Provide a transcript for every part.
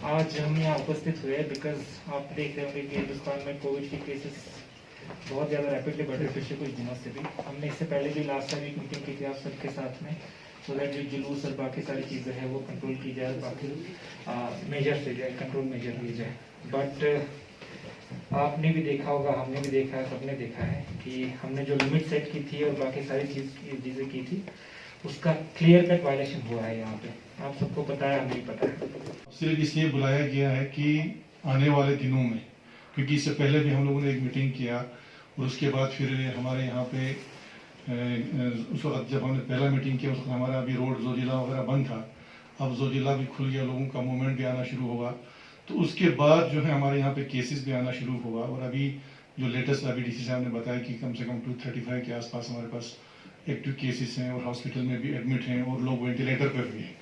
आज हम यहाँ उपस्थित हुए बिकॉज आप देख रहे होंगे कि हिंदुस्तान में कोविड के केसेस बहुत ज़्यादा रैपिडली बढ़ रहे पिछले कुछ दिनों से भी। हमने इससे पहले भी लास्ट टाइम एक मीटिंग की थी आप सबके साथ में, सो दैट जो जुलूस और बाकी सारी चीज़ें हैं वो कंट्रोल की जाए, बाकी मेजर से जाए, कंट्रोल मेजर लिए जाए। बट आपने भी देखा होगा, हमने भी देखा है, सबने देखा है कि हमने जो लिमिट सेट की थी और बाकी सारी चीज़ें की थी उसका क्लियर कट वायलेशन हुआ है यहाँ पे। आप सबको पता है, हमें भी पता है। सिर्फ इसलिए बुलाया गया है कि आने वाले दिनों में, क्योंकि इससे पहले भी हम लोगों ने एक मीटिंग किया और उसके बाद फिर हमारे यहाँ पे उस वक्त जब हमने पहला मीटिंग किया उस वक्त हमारा अभी रोड जोजिला वगैरह बंद था। अब जोजिला भी खुल गया, लोगों का मूवमेंट भी आना शुरू होगा, तो उसके बाद जो है हमारे यहाँ पे केसेस भी आना शुरू होगा। और अभी जो लेटेस्ट अभी डीसी साहब ने बताया कि कम से कम 235 के आसपास हमारे पास एक्टिव केसेस हैं और हॉस्पिटल में भी एडमिट हैं और लोग वेंटिलेटर पर भी हैं।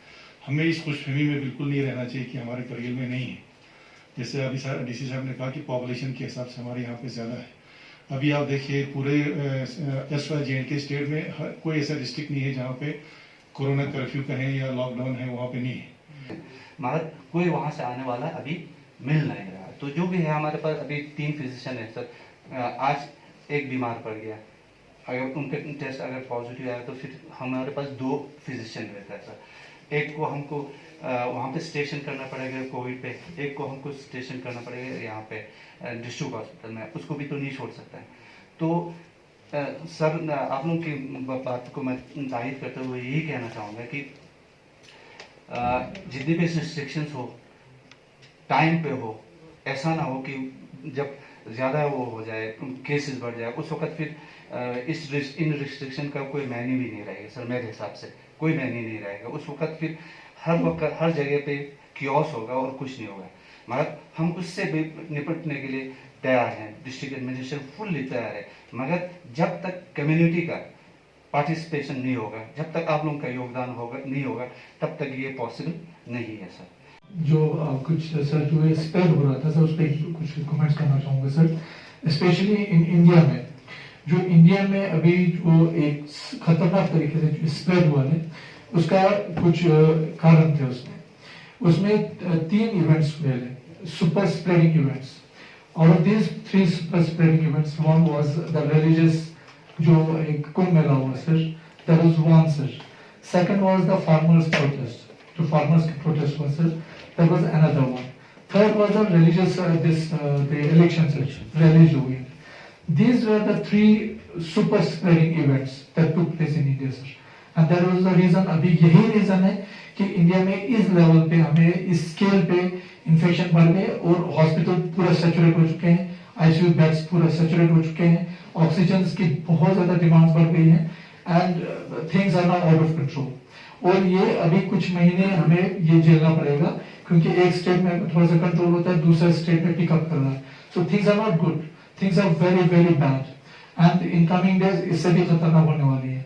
हमें इस खुशफहमी में बिल्कुल नहीं रहना चाहिए कि हमारे करगिल में नहीं है। जैसे अभी डीसी साहब ने कहा कि पॉपुलेशन के हिसाब से हमारे यहाँ पे ज़्यादा है। अभी आप देखिए पूरे J&K स्टेट में कोई ऐसा डिस्ट्रिक्ट नहीं है जहाँ पे कोरोना कर्फ्यू कहें या लॉकडाउन है, वहाँ पे नहीं है। मगर कोई वहाँ से आने वाला अभी मिल नहीं रहा। तो जो भी है हमारे पास अभी 3 फिजिशियन है सर। आज एक बीमार पड़ गया, अगर उनके टेस्ट अगर पॉजिटिव आया तो फिर हमारे पास 2 फिजिशियन रहता है सर। एक को हमको वहाँ पे स्टेशन करना पड़ेगा कोविड पे, एक को हमको स्टेशन करना पड़ेगा यहाँ पे डिस्ट्रिक्ट हॉस्पिटल में, उसको भी तो नहीं छोड़ सकता है। तो सर आप लोगों की बात को मैं तारीफ करते हुए यही कहना चाहूँगा कि जितनी भी रिस्ट्रिक्शंस हो टाइम पे हो, ऐसा ना हो कि जब ज़्यादा वो हो जाए, केसेस बढ़ जाए, उस वक्त फिर इन रिस्ट्रिक्शन का कोई मायने भी नहीं रहेगा सर। मेरे हिसाब से कोई मायने नहीं रहेगा। उस वक्त फिर हर वक्त हर जगह पे कियोस होगा और कुछ नहीं होगा। मगर हम उससे भी निपटने के लिए तैयार हैं, डिस्ट्रिक्ट एडमिनिस्ट्रेशन फुल्ली तैयार है। मगर जब तक कम्युनिटी का पार्टिसिपेशन नहीं होगा, जब तक आप लोगों का योगदान होगा नहीं होगा, तब तक ये पॉसिबल नहीं है सर। जो कुछ सर जो स्प्रेड हो रहा था सर, उस पर कुछ कमेंट्स करना चाहूँगा सर। स्पेशली इन इंडिया में, जो इंडिया में अभी जो एक खतरनाक तरीके से जो स्प्रेड हुआ है, उसका कुछ कारण थे। उसमें 3 इवेंट्स हुए हैं, सुपर स्प्रेडिंग इवेंट्स। और these 3 super spreading events, one was the religious जो एक कुंभ मेला हुआ sir, that was one sir. Second was the farmers protest, जो farmers की protest हुआ sir, that was another one. Third was the religious the election sir, rally जो हुई। These were the 3 super spreading events that took place in India sir. And that was the reason, अभी यही reason है कि India में इस level पे हमें इस स्केल पे इन्फेक्शन बढ़ गए और हॉस्पिटल पूरा सैचुरेट हो चुके हैं, आईसीयू बेड्स पूरा सैचुरेट हो चुके हैं, ऑक्सीजन की बहुत ज्यादा डिमांड बढ़ गई है and things are not out of control. और ये अभी कुछ महीने हमें ये झेलना पड़ेगा, क्योंकि एक स्टेट में थोड़ा सा कंट्रोल होता है, दूसरे स्टेट में पिकअप कर रहा है। So things are not good, things are very very bad and in coming days इससे भी खतरनाक होने वाली है।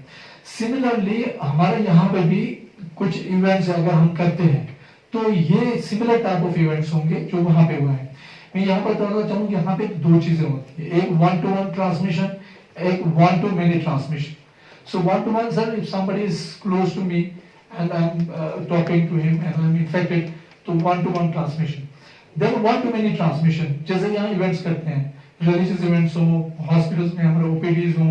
सिमिलरली हमारे यहाँ पे भी कुछ इवेंट्स अगर हम करते हैं तो ये सिमिलर टाइप ऑफ इवेंट्स होंगे जो वहां पे हुए हैं। मैं यहाँ पर बताना चाहूँगा, यहाँ पे 2 चीजें होती है, एक 1-to-1 ट्रांसमिशन, एक 1-to-many ट्रांसमिशन। सो 1-to-1 sir, if somebody is close to me and I am talking to him and I am infected, तो 1-to-1 transmission. Then 1-to-many transmission, जैसे यहाँ इवेंट्स करते हैं, रिलीजियस इवेंट्स हो, हॉस्पिटल्स में हमारे ओपीडीज हो,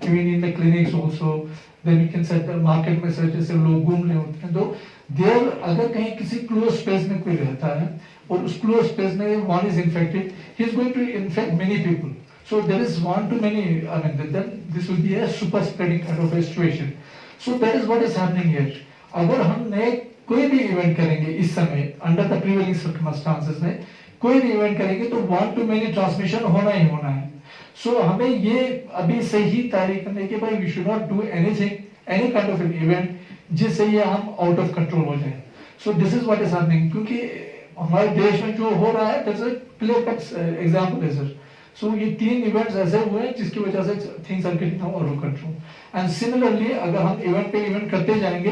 even in the clinics also, then we can set market में सर जैसे लोग घूम रहे होते हैं, तो देर अगर कहीं किसी क्लोज स्पेस में कोई रहता है और उस क्लोज स्पेस में one is infected, he is going to infect many people. So there is 1-to-many, I mean then this will be a super spreading kind of situation. So that is what is happening here. अगर हम नए कोई भी event करेंगे इस समय under the prevailing circumstances में, कोई भी इवेंट करेंगे तो 1-to-many ट्रांसमिशन होना ही होना है। सो हमें ये अभी से ही तैयारी करने के भाई we should not do anything, any kind of an event जिससे ये हम आउट ऑफ कंट्रोल हो जाए। So this is what is happening, क्योंकि हमारे देश में जो हो रहा है that's a clear cut example है सर। सो ये 3 इवेंट्स ऐसे हुए हैं जिसकी वजह से things are getting out of control. And similarly अगर हम इवेंट पे इवेंट करते जाएंगे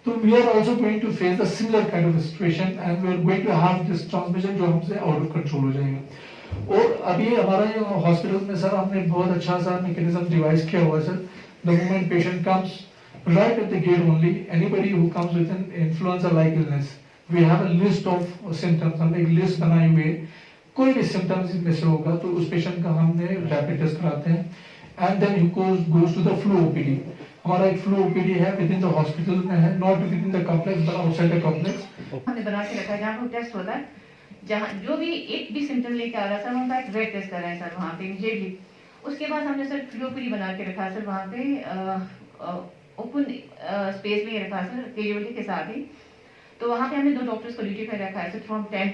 तो we are also going to face the similar kind of situation and we are going to have this transmission जो हमसे आउट ऑफ कंट्रोल हो जाएगा। और अभी हमारा जो हॉस्पिटल में सर हमने बहुत अच्छा सा मैकेनिज्म डिवाइस किया हुआ है sir. The moment patient comes, right at the gate only, anybody who comes with an influenza like illness, we have a list of symptoms, हमने एक लिस्ट बनाई हुई है, कोई भी सिम्टम्स इसमें से होगा तो उस पेशेंट का हमने रैपिड टेस्ट कराते हैं and then he goes to the flu OPD. हमारा एक फ्लू ओपीडी है विद इन द हॉस्पिटल में है, not within the complex but outside the complex. हमने बना के रखा है जहाँ पर टेस्ट होता है, जहाँ जो भी एक भी सिम्टम लेके आ रहा है सर उनका एक रेड टेस्ट कर रहे हैं सर वहाँ पे इमीडिएटली। उसके बाद हमने सर फ्लू ओपीडी बना के रखा है सर वहाँ पे ओपन स्पेस में रखा है सर कैजुअलिटी के साथ ही। तो वहाँ पे हमने 2 डॉक्टर्स को ड्यूटी पे रखा है sir from 10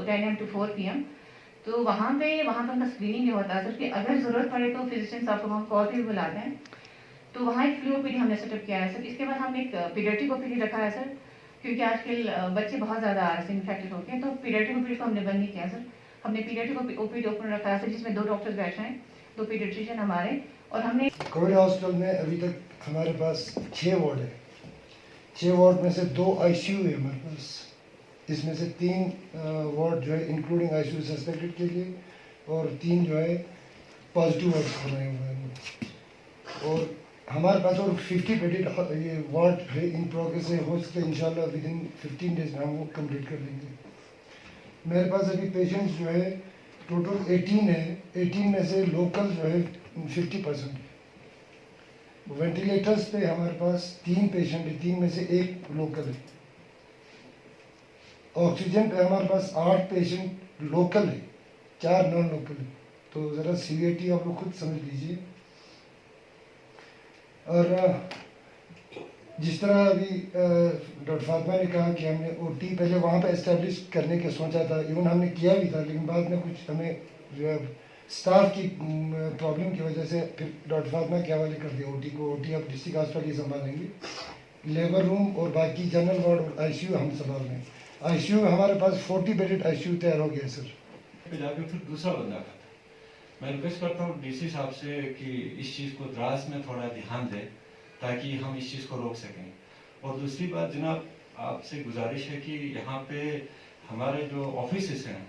AM to 4 PM। तो वहाँ पे उनका स्क्रीनिंग भी होता है सर कि अगर जरूरत पड़े तो फिजिशियंस आपको वहाँ कॉल पे भी बुलाते हैं। तो वहाँ एक फ्लू ओपीडी हमने सेटअप किया है सर। इसके बाद हमने एक पीडियाट्रिक ओपीडी रखा है सर, क्योंकि आजकल बच्चे बहुत ज़्यादा आ रहे हैं इन्फेक्टेड होते हैं, तो पीडियाट्रिक ओपीडी को हमने बंद नहीं किया सर। हमने पीडियाट्रिक ओपीडी ओपन रखा है सर, जिसमें 2 डॉक्टर्स बैठे हैं, 2 पीडियाट्रिशियन हमारे। और हमने कोविड हॉस्पिटल में अभी तक हमारे पास 6 वार्ड है। 6 वार्ड में से 2 ICU है हमारे पास। इसमें से 3 वार्ड जो है इंक्लूडिंग ICU सस्पेक्टेड के लिए, और 3 जो है पॉजिटिव वार्ड बनाए हुए हैं। और हमारे पास और 50 बेडेड ये वार्ड है इन प्रोग्रेस है, हो सकता है इंशाल्लाह विद इन 15 डेज में हम वो कम्प्लीट कर लेंगे। मेरे पास अभी पेशेंट्स जो है टोटल 18 है, 18 में से लोकल जो है 50%। वेंटिलेटर्स पे हमारे पास 3 पेशेंट है, 3 में से 1 लोकल है। ऑक्सीजन पे हमारे पास 8 पेशेंट लोकल है, 4 नॉन लोकल है। तो ज़रा सीवियरिटी आप लोग खुद समझ लीजिए। और जिस तरह अभी डॉक्टर फातिमा ने कहा कि हमने OT पहले वहाँ पे एस्टेब्लिश करने के सोचा था, इवन हमने किया भी था, लेकिन बाद में कुछ हमें जो है स्टाफ की प्रॉब्लम की वजह से फिर डॉक्टर फातिमा के हवाले कर दिया OT को। OT अब डिस्ट्रिक्ट हॉस्पिटल ही संभालेंगे, लेबर रूम और बाकी जनरल वार्ड और ICU हम संभाल रहे हैं। ICU हमारे पास 40 बेडेड ICU तैयार हो गया सर। जाके फिर दूसरा बंदा खाता। मैं रिक्वेस्ट करता हूँ DC साहब से कि इस चीज़ को द्रास में थोड़ा ध्यान दें ताकि हम इस चीज़ को रोक सकें। और दूसरी बात जनाब, आपसे गुजारिश है कि यहाँ पे हमारे जो ऑफिसेस हैं,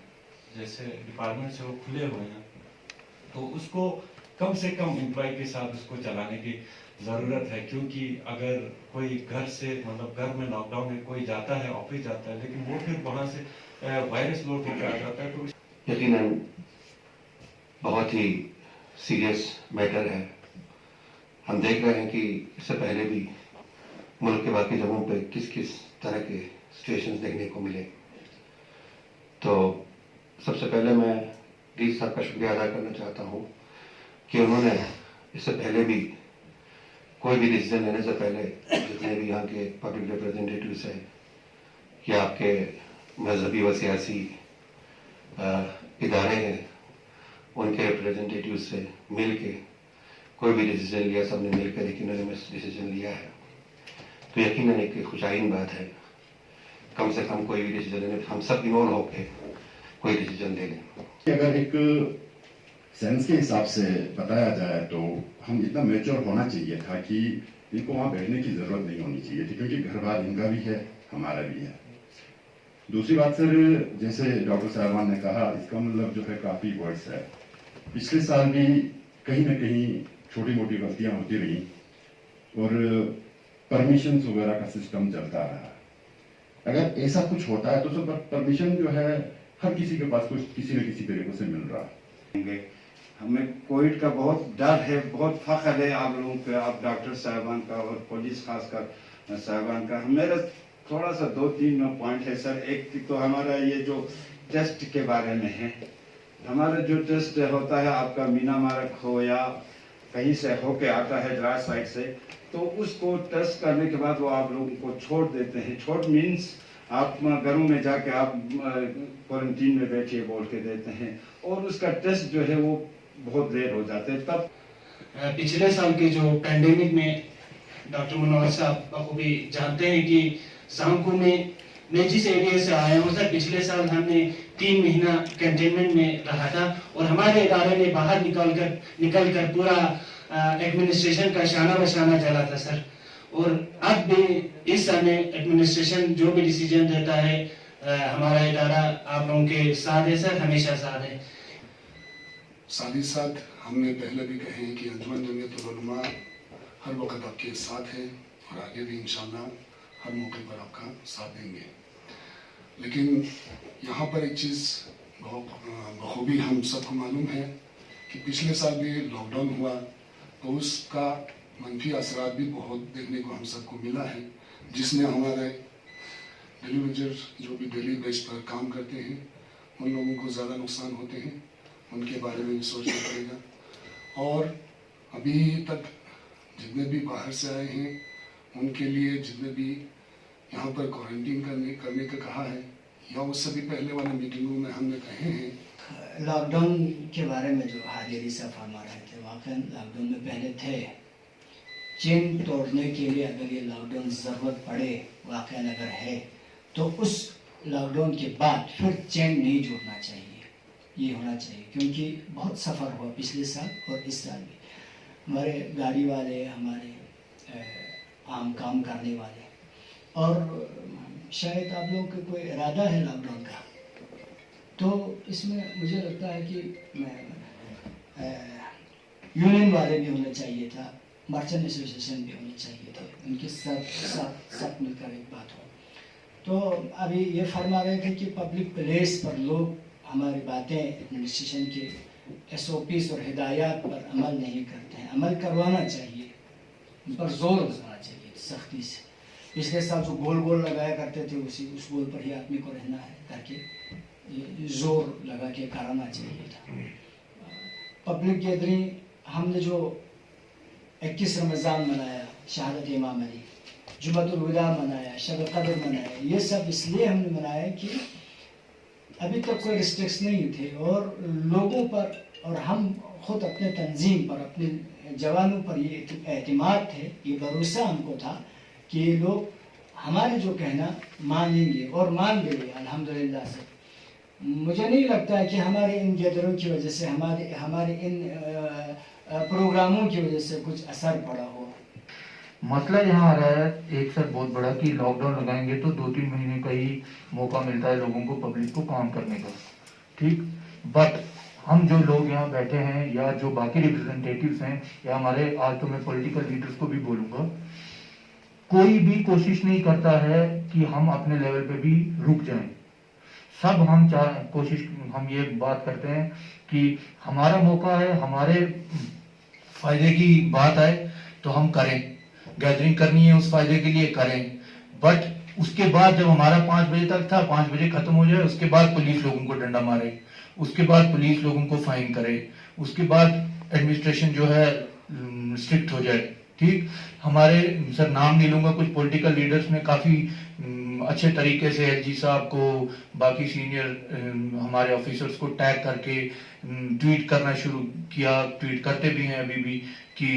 जैसे डिपार्टमेंट से वो खुले हुए हैं, तो उसको कम से कम एम्प्लॉय के साथ उसको चलाने की ज़रूरत है। क्योंकि अगर कोई घर से मतलब घर में लॉकडाउन में कोई जाता है, ऑफिस जाता है, लेकिन वो फिर वहाँ से वायरस लोड होकर आ जाता है, तो यकीनन बहुत ही सीरियस मैटर है। हम देख रहे हैं कि इससे पहले भी मुल्क के बाकी जगहों पे किस किस तरह के सिचुएशंस देखने को मिले। तो सबसे पहले मैं डी साहब का शुक्रिया अदा करना चाहता हूँ कि उन्होंने इससे पहले भी कोई भी डिसीजन लेने से पहले जितने भी यहाँ के पब्लिक रिप्रेजेंटेटिव्स हैं या आपके मजहबी व सियासी इदारे हैं, उनके रिप्रेजेंटेटिव से मिल के कोई भी डिसीजन लिया, सबने मिलकर एक यूनानिमस डिसीजन लिया है। तो यकीनन एक खुशाइन बात है, कम से कम कोई भी डिसीजन लेने हम सब इन्वॉल्व होकर कोई डिसीजन ले लें। अगर एक सेंस के हिसाब से बताया जाए तो हम इतना मेच्योर होना चाहिए था कि इनको वहाँ बैठने की जरूरत नहीं होनी चाहिए थी, क्योंकि घर बार इनका भी है, हमारा भी है। दूसरी बात सर, जैसे डॉक्टर साहबान ने कहा, इसका मतलब जो है काफी वर्ड्स है। पिछले साल भी कहीं ना कहीं छोटी मोटी गलतियां होती रही और परमिशन वगैरह का सिस्टम चलता रहा। अगर ऐसा कुछ होता है तो सब परमिशन जो है हर किसी के पास कुछ किसी न किसी तरीके से मिल रहा है। हमें कोविड का बहुत डर है, बहुत फख्र है आप लोगों पे, आप डॉक्टर साहबान का और पुलिस खासकर साहबान का। मेरा थोड़ा सा 2-3 पॉइंट है सर। एक तो हमारा ये जो टेस्ट के बारे में है, हमारा जो टेस्ट होता है आपका मीना मारक हो या कहीं से होके आता है ड्राई साइड से, तो उसको टेस्ट करने के बाद वो आप लोगों को छोड़ देते हैं। छोड़ मीन्स आप घरों में जाके आप क्वारंटीन में बैठिए बोल के देते हैं, और उसका टेस्ट जो है वो बहुत लेट हो जाते हैं। तब पिछले साल के जो पैंडेमिक में डॉक्टर मनोहर साहब आपको भी जानते हैं कि सांको में मैं जिस एरिया से आया हूँ सर, पिछले साल हमने 3 महीना कंटेनमेंट में रहा था और हमारे इदारे ने बाहर निकल कर पूरा एडमिनिस्ट्रेशन का शाना बशाना चला था सर। और अब भी इस समय एडमिनिस्ट्रेशन जो भी डिसीजन देता है, हमारा इदारा आप लोगों के साथ है सर, हमेशा साथ है। साथ ही साथ हमने पहले भी कहे हैं कि अंजुमन जमीयतुल उलमा हर वक्त आपके साथ है और आगे भी इंशाल्लाह हर मौके पर आपका साथ देंगे। लेकिन यहाँ पर एक चीज़ बखूबी हम सबको मालूम है कि पिछले साल भी लॉकडाउन हुआ तो उसका मनफी असरात भी बहुत देखने को हम सबको मिला है, जिसमें हमारे डिलीवरी जो भी डेली बेस पर काम करते हैं उन लोगों को ज़्यादा नुकसान होते हैं, उनके बारे में भी सोचना पड़ेगा। और अभी तक जितने भी बाहर से आए हैं उनके लिए जितने भी यहाँ पर क्वारंटीन करने का कहा है या उससे भी पहले वाले मीटिंगों में हमने कहे हैं। लॉकडाउन के बारे में जो हाजिरी साहब फरमा रहे थे, वाकई लॉकडाउन में पहले थे, चेन तोड़ने के लिए अगर ये लॉकडाउन ज़रूरत पड़े वाकई अगर है तो उस लॉकडाउन के बाद फिर चेन नहीं जोड़ना चाहिए, ये होना चाहिए। क्योंकि बहुत सफ़र हुआ पिछले साल और इस साल भी, हमारे गाड़ी वाले, हमारे आम काम करने वाले, और शायद आप लोगों का कोई इरादा है लॉकडाउन का, तो इसमें मुझे लगता है कि यूनियन वाले भी होने चाहिए था, मर्चेंट एसोसिएशन भी होने चाहिए थे, उनके साथ मिलकर एक बात हो। तो अभी ये फरमा रहे थे कि पब्लिक प्लेस पर लोग हमारी बातें एडमिनिस्ट्रेशन के SOPs और हिदायत पर अमल नहीं करते हैं, अमल करवाना चाहिए, उन पर जोर देना चाहिए सख्ती से। पिछले साल जो गोल गोल लगाया करते थे उस गोल पर ही आदमी को रहना है करके जोर लगा के कराना चाहिए था। पब्लिक गैदरिंग हमने जो 21 रमज़ान मनाया, शहादत इमाम अली, जुम्मतुल विदा मनाया, शब कद्र मनाया, ये सब इसलिए हमने मनाया कि अभी तक कोई रिस्ट्रिक्शन नहीं थे और लोगों पर और हम खुद अपने तंजीम पर, अपने जवानों पर ये एतमाद थे, ये भरोसा हमको था कि ये लोग हमारे जो कहना मानेंगे और मान गए अल्हम्दुलिल्लाह से। मुझे नहीं लगता है कि हमारे इन गैदरों की वजह से, हमारे इन प्रोग्रामों की वजह से कुछ असर पड़ा हो। मसला यहाँ आ रहा है एक सर बहुत बड़ा कि लॉकडाउन लगाएंगे तो 2-3 महीने का ही मौका मिलता है लोगों को, पब्लिक को काम करने का, ठीक। बट हम जो लोग यहाँ बैठे हैं या जो बाकी रिप्रेजेंटेटिव्स हैं या हमारे, आज तो मैं पॉलिटिकल लीडर्स को भी बोलूँगा, कोई भी कोशिश नहीं करता है कि हम अपने लेवल पे भी रुक जाएं। सब हम ये बात करते हैं कि हमारा मौका है, हमारे फायदे की बात आए तो हम करें, गैदरिंग करनी है उस फायदे के लिए करें। बट उसके बाद जब हमारा 5 बजे तक था, 5 बजे खत्म हो जाए, उसके बाद पुलिस लोगों को डंडा मारे, उसके बाद पुलिस लोगों को फाइन करे, उसके बाद एडमिनिस्ट्रेशन जो है स्ट्रिक्ट हो जाए, ठीक। हमारे सर नाम नहीं लूंगा, कुछ पॉलिटिकल लीडर्स ने काफी अच्छे तरीके से LG साहब को, बाकी सीनियर हमारे ऑफिसर्स को टैग करके ट्वीट करना शुरू किया, ट्वीट करते भी हैं अभी भी कि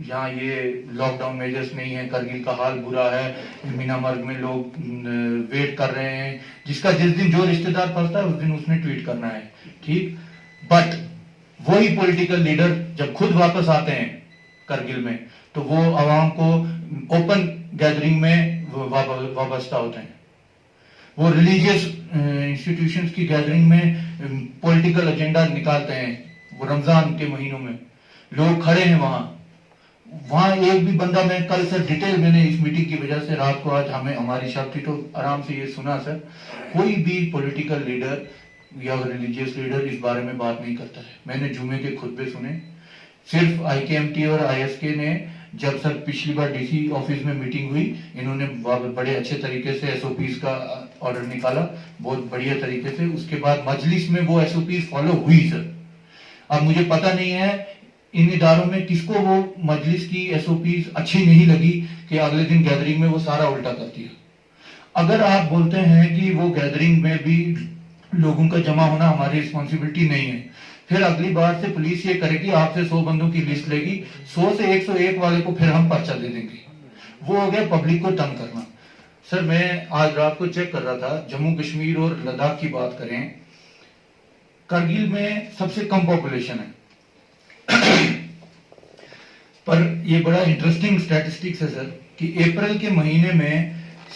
यहाँ ये लॉकडाउन मेजर्स नहीं है, करगिल का हाल बुरा है, मीनामर्ग में लोग वेट कर रहे हैं, जिसका जिस दिन जो रिश्तेदार फंसता है उस दिन उसने ट्वीट करना है, ठीक। बट वही पॉलिटिकल लीडर जब खुद वापस आते हैं करगिल में तो वो आवाम को ओपन गैदरिंग में वाबस्ता होते हैं, वो रिलीजियस इंस्टीट्यूशंस की गैदरिंग में पॉलिटिकल एजेंडा निकालते हैं। वो रमजान के महीनों में लोग खड़े हैं वहां एक भी बंदा, मैं कल सर डिटेल मैंने इस मीटिंग की वजह से रात को आज हमारी शब थी तो आराम से ये सुना सर, कोई भी पॉलिटिकल लीडर या रिलीजियस लीडर इस बारे में बात नहीं करता है। मैंने जुमे के खुतबे सुने, सिर्फ IKMT और ISK ने, जब सर पिछली बार DC ऑफिस में मीटिंग हुई, इन्होंने बड़े अच्छे तरीके से SOPs का ऑर्डर निकाला, बहुत बढ़िया तरीके से, उसके बाद मजलिस में वो SOPs फॉलो हुई सर। अब मुझे पता नहीं है इन इदारों में किसको वो मजलिस की SOPs अच्छी नहीं लगी कि अगले दिन गैदरिंग में वो सारा उल्टा कर दिया। अगर आप बोलते हैं कि वो गैदरिंग में भी लोगों का जमा होना हमारी रिस्पॉन्सिबिलिटी नहीं है, फिर अगली बार से पुलिस ये करेगी, आपसे 100 बंदों की लिस्ट लेगी, 100 से 101 वाले को फिर हम पर्चा दे देंगे। वो हो गया पब्लिक को तंग करना। सर मैं आज रात को चेक कर रहा था, जम्मू कश्मीर और लद्दाख की बात करें, करगिल में सबसे कम पॉपुलेशन है पर ये बड़ा इंटरेस्टिंग स्टैटिस्टिक्स है सर कि अप्रैल के महीने में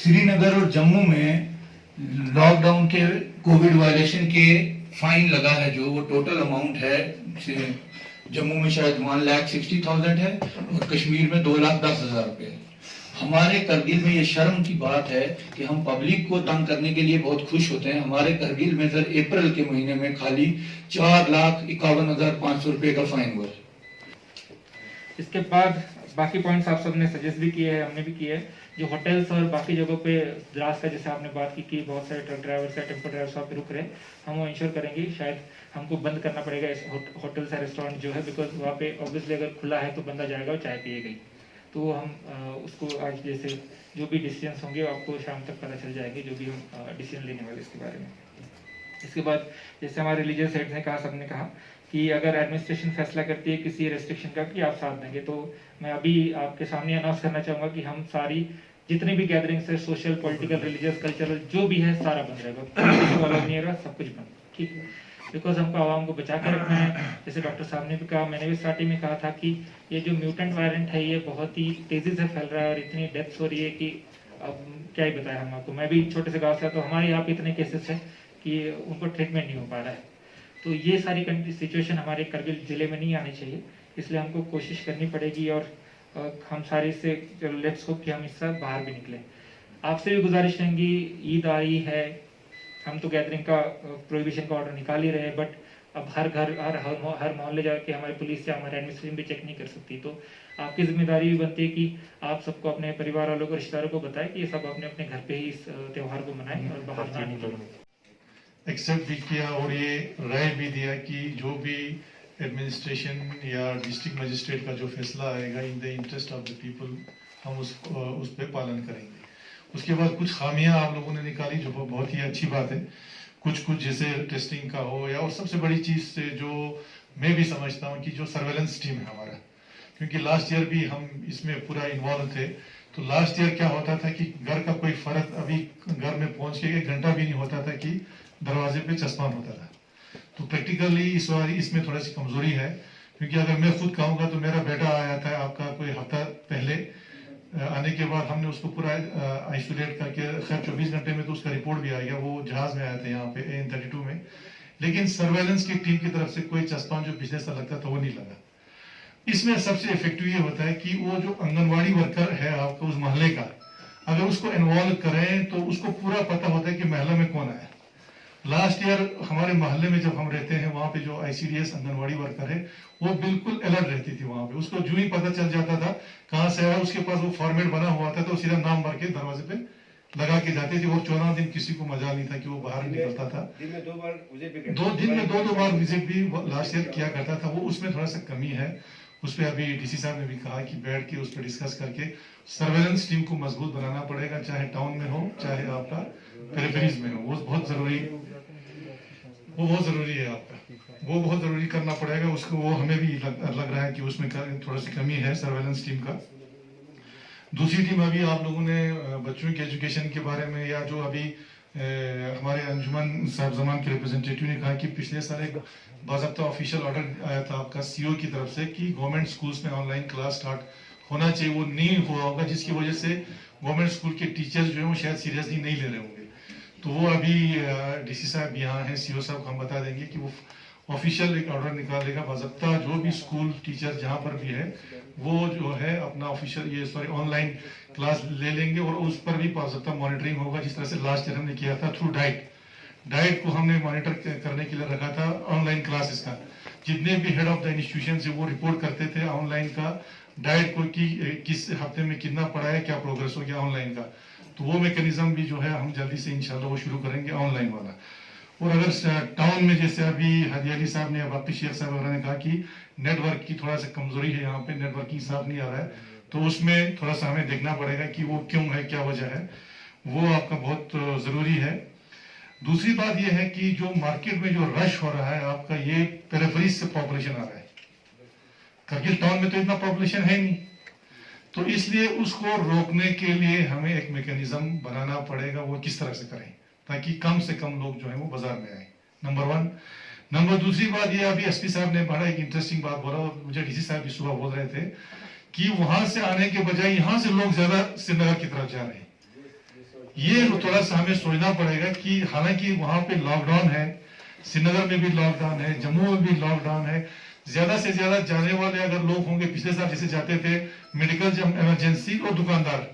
श्रीनगर और जम्मू में लॉकडाउन के कोविड वायलेशन के फाइन लगा है, जो वो टोटल अमाउंट है, जम्मू में शायद 1,60,000 है और कश्मीर में 2,10,000 रुपए। हमारे करगिल में ये शर्म की बात है कि हम पब्लिक को तंग करने के लिए बहुत खुश होते हैं। हमारे करगिल में सर अप्रैल के महीने में खाली 4,51,500 रुपए का फाइन हुआ। इसके बाद बाकी पॉइंट्स आप सबने सजेस्ट भी किए हैं, हमने भी किए हैं। जो होटल्स और बाकी जगहों पे द्रास का जैसे आपने बात की कि बहुत सारे ट्रक ड्राइवर्स या टेम्पो ड्राइवर्स वहाँ पे रुक रहे हैं, हम वो इंश्योर करेंगे। शायद हमको बंद करना पड़ेगा इस होटल्स या रेस्टोरेंट जो है, बिकॉज वहाँ पे ऑब्वियसली अगर खुला है तो बंदा जाएगा और चाय पिएगा ही। तो हम उसको आज जैसे जो भी डिसीजंस होंगे आपको शाम तक पता चल जाएंगे, जो भी हम डिसीजन लेने वाले इसके बारे में। इसके बाद जैसे हमारे रिलीजियस हेड्स ने कहा, सबने कहा कि अगर एडमिनिस्ट्रेशन फैसला करती है किसी रेस्ट्रिक्शन का कि आप साथ देंगे, तो मैं अभी आपके सामने अनाउंस करना चाहूँगा कि हम सारी जितनी भी गैदरिंग्स है, सोशल, पॉलिटिकल, रिलीजियस, कल्चरल जो भी है, सारा बंद रहेगा, किसी को अलाउ नहीं रहेगा, सब कुछ बंद, ठीक है। बिकॉज हमको आवाम को बचा कर रखना है। जैसे डॉक्टर साहब ने भी कहा, मैंने भी स्टार्टिंग में कहा था कि ये जो म्यूटेंट वायरेंट है ये बहुत ही तेजी से फैल रहा है और इतनी डेथ्स हो रही है कि अब क्या ही बताया हम आपको। मैं भी छोटे से गाँव से, तो हमारे यहाँ पे इतने केसेस हैं कि उनको ट्रीटमेंट नहीं हो पा रहा है। तो ये सारी सिचुएशन हमारे करगिल जिले में नहीं आनी चाहिए, इसलिए हमको कोशिश करनी पड़ेगी और हम सारे से लेट्स होप कि हम इससे बाहर भी निकलें। आपसे भी गुजारिश रहेंगी, ईद आई है, हम तो गैदरिंग का प्रोहिबिशन का ऑर्डर निकाल ही रहे हैं, बट अब हर घर हर मोहल्ले जाके हमारी पुलिस या हमारे एडमिनिस्ट्रेशन भी चेक नहीं कर सकती। तो आपकी जिम्मेदारी भी बनती है कि आप सबको, अपने परिवार वालों को, रिश्तेदारों को बताएं कि ये सब अपने अपने घर पे ही इस त्यौहार को मनाएं और बाहर ना निकलें। एक्सेप्ट भी किया और ये राय भी दिया कि जो भी एडमिनिस्ट्रेशन या डिस्ट्रिक्ट मजिस्ट्रेट का जो फैसला आएगा in the interest of the people, हम उस पर पालन करेंगे। उसके बाद कुछ खामियां आप लोगों ने निकाली जो बहुत ही अच्छी बात है, कुछ जैसे टेस्टिंग का हो, या और सबसे बड़ी चीज से जो मैं भी समझता हूँ कि जो सर्वेलेंस टीम है हमारा, क्योंकि लास्ट ईयर भी हम इसमें पूरा इन्वॉल्व थे। तो लास्ट ईयर क्या होता था कि घर का कोई फर्द अभी घर में पहुंच के 1 घंटा भी नहीं होता था कि दरवाजे पे चश्मान होता था। तो प्रैक्टिकली इस बार इसमें थोड़ी सी कमजोरी है, क्योंकि अगर मैं खुद कहूँगा तो मेरा बेटा आया था आपका कोई हफ्ता पहले, आने के बाद हमने उसको पूरा आइसोलेट करके, खैर 24 घंटे में तो उसका रिपोर्ट भी आ गया, वो जहाज में आया था यहाँ पे AN32 में, लेकिन सर्वेलेंस की टीम की तरफ से कोई चश्मा जो पिछले साल लगता था वो नहीं लगा। इसमें सबसे इफेक्टिव ये होता है कि वो जो आंगनवाड़ी वर्कर है आपका उस मोहल्ले का, अगर उसको इन्वॉल्व करें तो उसको पूरा पता होता है कि मोहल्ला में कौन आया। लास्ट ईयर हमारे मोहल्ले में जब हम रहते हैं, वहाँ पे जो ICDS आंगनवाड़ी वर्कर है वो बिल्कुल अलर्ट रहती थी वहाँ पे, उसको जो ही पता चल जाता था कहाँ से आया, उसके पास वो फॉर्मेट बना हुआ था, तो सीधा नाम भर के दरवाजे पे लगा के जाते थे। और 14 दिन किसी को मजा नहीं था कि वो बाहर निकलता था। 2 दिन में दो बार विजिट भी लास्ट ईयर किया करता था वो, उसमें थोड़ा सा कमी है। उस पर अभी DC साहब ने भी कहा कि बैठ के उस पर डिस्कस करके सर्वेलेंस टीम को मजबूत बनाना पड़ेगा, चाहे टाउन में हो चाहे आपका पेरिफेरीज में हो, वो बहुत जरूरी है आपका, वो बहुत जरूरी करना पड़ेगा उसको। वो हमें भी लग रहा है कि उसमें थोड़ा सी कमी है सर्वेलेंस टीम का। दूसरी टीम, अभी आप लोगों ने बच्चों के एजुकेशन के बारे में, या जो अभी हमारे अंजुमन साहब जमान के रिप्रेजेंटेटिव ने कहा कि पिछले साल एक बाज़ाब्ता ऑफिशियल ऑर्डर आया था आपका CO की तरफ से कि गवर्नमेंट स्कूल्स में ऑनलाइन क्लास स्टार्ट होना चाहिए, वो नहीं हुआ होगा, जिसकी वजह से गवर्नमेंट स्कूल के टीचर्स जो है वो शायद सीरियसली नहीं ले रहे होंगे। तो वो अभी DC साहब यहाँ हैं, CO साहब को हम बता देंगे कि वो ऑफिशियल एक ऑर्डर निकालेगा, बाज़ाब्ता जो भी स्कूल टीचर जहाँ पर भी है वो जो है अपना ऑफिशियल ऑनलाइन क्लास ले लेंगे, और उस पर भी बाज़ाब्ता मॉनिटरिंग होगा, जिस तरह से लास्ट ईयर हमने किया था थ्रू डाइट को हमने मॉनिटर करने के लिए रखा था ऑनलाइन क्लासेस का। जितने भी हेड ऑफ द इंस्टीट्यूशन से वो रिपोर्ट करते थे ऑनलाइन का डाइट को कि किस हफ्ते में कितना पढ़ा है, क्या प्रोग्रेस हो गया ऑनलाइन का। तो वो मैकेनिज्म भी जो है हम जल्दी से इंशाल्लाह वो शुरू करेंगे ऑनलाइन वाला। और अगर टाउन में जैसे अभी हदी अली साहब ने या बाकी शेख साहब वगैरह ने कहा कि नेटवर्क की थोड़ा सा कमजोरी है, यहाँ पे नेटवर्किंग साफ नहीं आ रहा है, तो उसमें थोड़ा सा हमें देखना पड़ेगा कि वो क्यों है, क्या वजह है, वो आपका बहुत जरूरी है। दूसरी बात यह है कि जो मार्केट में जो रश हो रहा है आपका, ये पेरिफेरीज से पॉपुलेशन आ रहा है, करगिल टाउन में तो इतना पॉपुलेशन है नहीं, तो इसलिए उसको रोकने के लिए हमें एक मैकेनिज्म बनाना पड़ेगा। वो किस तरह से करें ताकि कम से कम लोग जो है वो बाजार में आए, नंबर 1। नंबर दूसरी बात ये, अभी SP साहब ने बड़ा एक इंटरेस्टिंग बात बोला, और मुझे DC साहब भी सुबह बोल रहे थे कि वहां से आने के बजाय यहाँ से लोग ज्यादा श्रीनगर की तरफ जा रहे हैं। ये थोड़ा सा हमें सोचना पड़ेगा कि हालांकि वहां पे लॉकडाउन है, श्रीनगर में भी लॉकडाउन है, जम्मू में भी लॉकडाउन है, ज्यादा से ज्यादा जाने वाले अगर लोग होंगे, पिछले साल जैसे जाते थे मेडिकल इमरजेंसी और दुकानदार,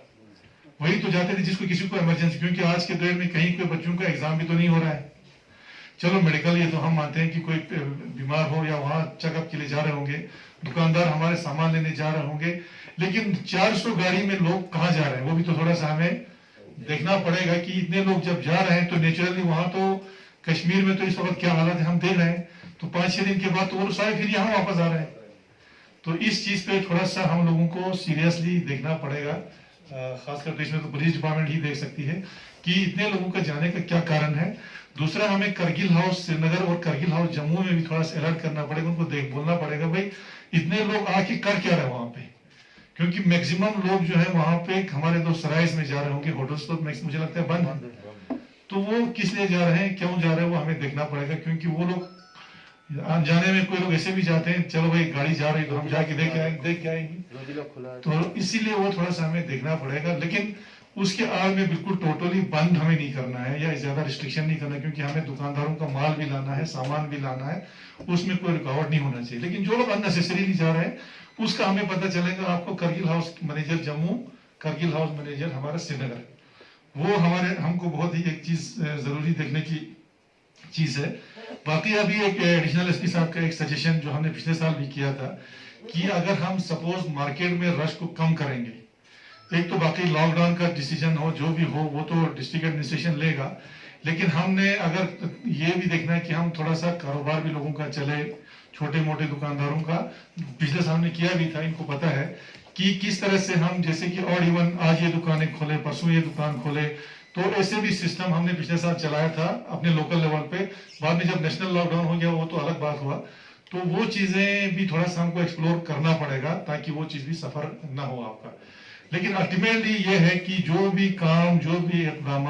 वही तो जाते थे जिसको किसी को इमरजेंसी, क्योंकि आज के दौर में कहीं कोई बच्चों का एग्जाम भी तो नहीं हो रहा है। चलो मेडिकल ये तो हम मानते हैं कि कोई बीमार हो या वहां चेकअप के लिए जा रहे होंगे, दुकानदार हमारे सामान लेने जा रहे होंगे, लेकिन 400 गाड़ी में लोग कहाँ जा रहे हैं वो भी तो थोड़ा सा हमें देखना पड़ेगा कि इतने लोग जब जा रहे हैं तो नेचुरली वहां तो कश्मीर में तो इस वक्त क्या हालत है हम देख रहे हैं, तो 5-6 दिन के बाद तो वो सारे फिर यहाँ वापस आ रहे हैं। तो इस चीज पे थोड़ा सा हम लोगों को सीरियसली देखना पड़ेगा, खासकर तो इसमें तो पुलिस डिपार्टमेंट ही देख सकती है कि इतने लोगों का जाने का क्या कारण है। दूसरा हमें करगिल हाउस श्रीनगर और करगिल हाउस जम्मू में भी थोड़ा सा अलर्ट करना पड़ेगा, उनको देख बोलना पड़ेगा भाई इतने लोग आके कर क्या रहे वहां पे, क्योंकि मैक्सिमम लोग जो है वहां पे हमारे दो सराइज में जा रहे होंगे, होटल्स तो मुझे लगता है बंद, तो वो किस लिए जा रहे हैं, क्यों जा रहे हैं वो हमें देखना पड़ेगा, क्योंकि वो लोग जाने में कोई लोग ऐसे भी जाते हैं चलो भाई गाड़ी जा रही तो हम जाके देख के आएंगे, तो इसीलिए वो थोड़ा सा हमें देखना पड़ेगा। लेकिन उसके आड़ में बिल्कुल टोटली बंद हमें नहीं करना है या ज्यादा रिस्ट्रिक्शन नहीं करना, क्योंकि हमें दुकानदारों का माल भी लाना है, सामान भी लाना है, उसमें कोई रुकावट नहीं होना चाहिए। लेकिन जो लोग अननेसेसरीली जा रहे हैं उसका हमें पता चलेगा। आपको Kargil house manager Jammu, Kargil house manager हमारा श्रीनगर, वो हमको बहुत ही एक चीज जरूरी देखने की चीज है। बाकी अभी एक एडिशनल एसपी साहब का एक सजेशन जो हमने पिछले साल भी किया था कि अगर हम सपोज मार्केट में रश को कम करेंगे, एक तो बाकी लॉकडाउन का डिसीजन हो जो भी हो वो तो डिस्ट्रिक्ट एडमिनिस्ट्रेशन लेगा, लेकिन हमने अगर ये भी देखना है कि हम थोड़ा सा कारोबार भी लोगों का चले, छोटे मोटे दुकानदारों का, पिछले साल ने किया भी था, इनको पता है कि किस तरह से हम जैसे कि और इवन आज ये दुकानें खोले परसों ये दुकान खोले, तो ऐसे भी सिस्टम हमने पिछले साल चलाया था अपने लोकल लेवल पे। बाद में जब नेशनल लॉकडाउन हो गया वो तो अलग बात हुआ, तो वो चीजें भी थोड़ा सा हमको एक्सप्लोर करना पड़ेगा ताकि वो चीज भी सफर ना हो आपका। लेकिन अल्टीमेटली ये है कि जो भी काम जो भी इकदाम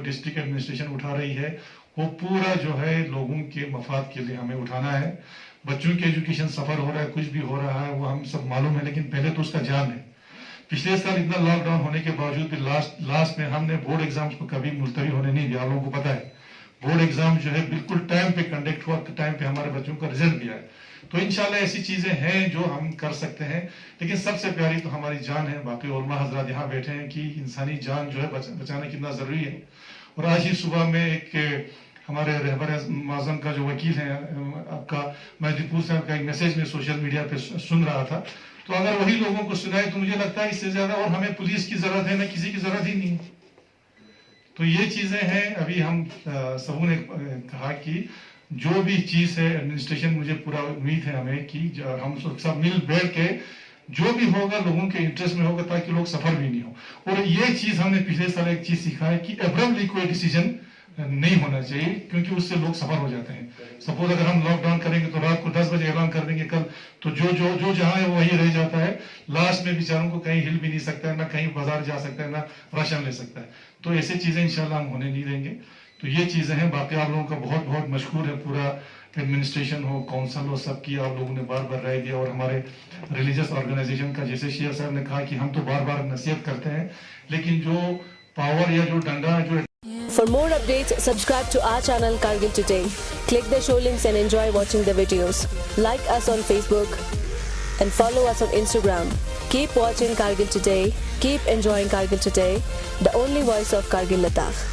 डिस्ट्रिक्ट एडमिनिस्ट्रेशन उठा रही है वो पूरा जो है लोगों के मफाद के लिए हमें उठाना है। बच्चों की एजुकेशन सफर हो रहा है, कुछ भी हो रहा है वो हम सब मालूम है, लेकिन पहले तो उसका जान है। पिछले साल इतना लॉकडाउन होने के बावजूद भी लास्ट में हमने बोर्ड एग्जाम्स को कभी मुलतवी होने नहीं दिया। आप लोगों को पता है बोर्ड एग्जाम जो है बिल्कुल टाइम पे कंडक्ट हुआ, टाइम पे हमारे बच्चों का रिजल्ट भी आया। तो इंशाल्लाह ऐसी चीजें हैं जो हम कर सकते हैं, लेकिन सबसे प्यारी तो हमारी जान है। बाकी उलमा हजरात यहाँ बैठे हैं कि इंसानी जान जो है बचाना कितना जरूरी है। और आज ही सुबह में एक हमारे रहबर माज़म का जो वकील है आपका महदीपुर साहब का एक मैसेज में सोशल मीडिया पे सुन रहा था, तो अगर वही लोगों को सुनाए तो मुझे लगता है इससे ज्यादा और हमें पुलिस की जरूरत है, ना किसी की जरूरत ही नहीं। तो ये चीजें हैं। अभी हम सबों ने कहा कि जो भी चीज है एडमिनिस्ट्रेशन, मुझे पूरा उम्मीद है हमें कि हम सब मिल बैठ के जो भी होगा लोगों के इंटरेस्ट में होगा ताकि लोग सफर भी नहीं हो। और ये चीज हमने पिछले साल एक चीज सीखा है कि एब्रप्टली कोई डिसीजन नहीं होना चाहिए, क्योंकि उससे लोग सफर हो जाते हैं। सपोज अगर हम लॉकडाउन करेंगे तो रात को 10 बजे ऐलान कर देंगे कल, तो जो जहां है वो वही रह जाता है। लास्ट में बेचारों को कहीं हिल भी नहीं सकता है, ना कहीं बाजार जा सकता है, ना राशन ले सकता है। तो ऐसी चीजें इंशाल्लाह हम होने नहीं देंगे। तो ये चीजें हैं। बाकी आप लोगों का बहुत बहुत मशकूर है, पूरा एडमिनिस्ट्रेशन हो, काउंसिल हो, सबकी आप लोगों ने बार बार राय दिया। और हमारे रिलीजियस ऑर्गेनाइजेशन का, जैसे शेयर साहब ने कहा कि हम तो बार बार नसीहत करते हैं, लेकिन जो पावर या जो डंडा जो For more updates, subscribe to our channel Kargil Today. Click the show links and enjoy watching the videos. Like us on Facebook and follow us on Instagram. Keep watching Kargil Today. Keep enjoying Kargil Today, the only voice of Kargil Ladakh.